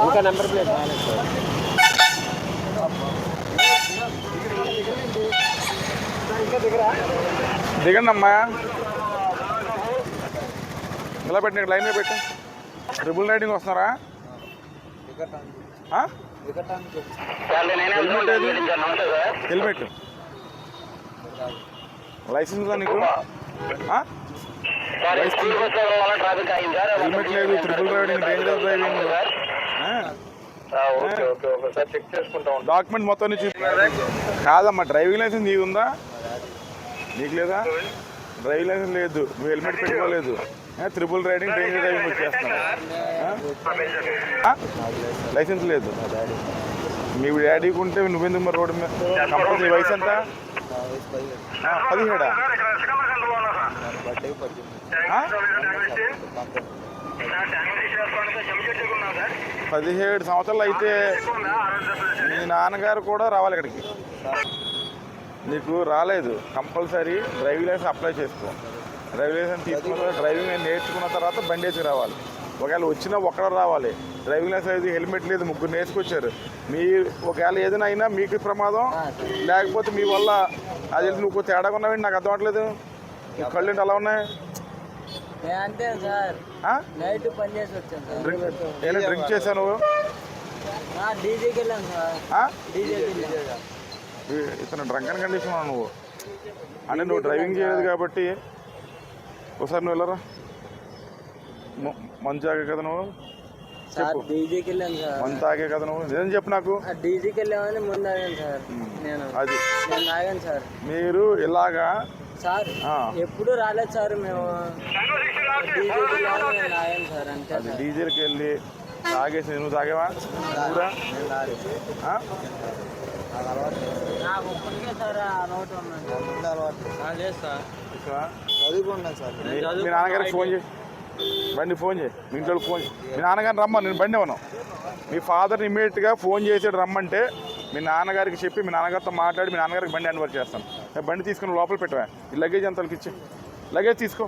ఇంకా number plate రాలేదు sir. దిగండి అమ్మా, ఇలా పెట్టి లైన్ మీద పెట్టి. ట్రిపుల్ రైడింగ్ వస్తున్నారా? హెల్మెట్ లైసెన్స్ ఉందా నీకు? హెల్మెట్ లేదు, triple riding, danger driving. Document మొత్తం నుంచి కాదమ్మా. డ్రైవింగ్ లైసెన్స్ నీకు ఉందా? నీకు లేదా? డ్రైవింగ్ లైసెన్స్ లేదు, నువ్వు హెల్మెట్ పెట్టుకోలేదు, ట్రిపుల్ రైడింగ్, డేంజర్ డ్రైవింగ్ వచ్చేస్తున్నావు. లైసెన్స్ లేదు. మీ డాడీకి ఉంటే నువ్వెందుకు మరి రోడ్డు మీద? కంపల్సరీ. వయసు ఎంత? 17. 17 సంవత్సరాలు అయితే మీ నాన్నగారు కూడా రావాలి ఇక్కడికి. నీకు రాలేదు, కంపల్సరీ డ్రైవింగ్ లైసెన్స్ అప్లై చేసుకో. డ్రైవింగ్ లైసెన్స్ తీసుకున్న తర్వాత డ్రైవింగ్ నేర్చుకున్న తర్వాత బండి వేసి రావాలి. ఒకవేళ వచ్చినా ఒక్కడే రావాలి. డ్రైవింగ్ లైసెన్స్ అయితే హెల్మెట్ లేదు, ముగ్గురు నేర్చుకొచ్చారు. మీ ఒకవేళ ఏదైనా అయినా మీకు ప్రమాదం, లేకపోతే మీ వల్ల అది నువ్వు తేడాగా ఉన్నావండి. నాకు అర్థం అవ్వట్లేదు. కళ్ళు ఏంటి అలా ఉన్నాయి? డ్రింక్ చేశాను. ఇతను డ్రంక్ అండ్ కండిషన్ నువ్వు అంటే నువ్వు డ్రైవింగ్ చేయలేదు కాబట్టి. ఒకసారి నువ్వు వెళ్ళరా, మంచి తాగే కదా నువ్వు? చెప్పు. మంచి తాగే కదా నువ్వు? నిజం చెప్పు నాకు. అది మీరు ఇలాగా సార్ ఎప్పుడు రాలేదు సార్. మేము అది డీజిల్కి వెళ్ళి తాగేసి నువ్వు తాగేవా? ఊరా మీ నాన్నగారికి ఫోన్ చేయి, బండి ఫోన్ చేయి, మీ ఇంట్లో ఫోన్ చేయి. మీ నాన్నగారిని రమ్మని నేను బండి ఇవ్వను. మీ ఫాదర్ని ఇమ్మీడియట్గా ఫోన్ చేసాడు రమ్మంటే మీ నాన్నగారికి చెప్పి మీ నాన్నగారితో మాట్లాడి మీ నాన్నగారికి బండి హ్యాండ్ ఓవర్ చేస్తాను. బండి తీసుకుని లోపల పెట్టవా? ఈ లగేజ్ అంతకి ఇచ్చి లగేజ్ తీసుకో.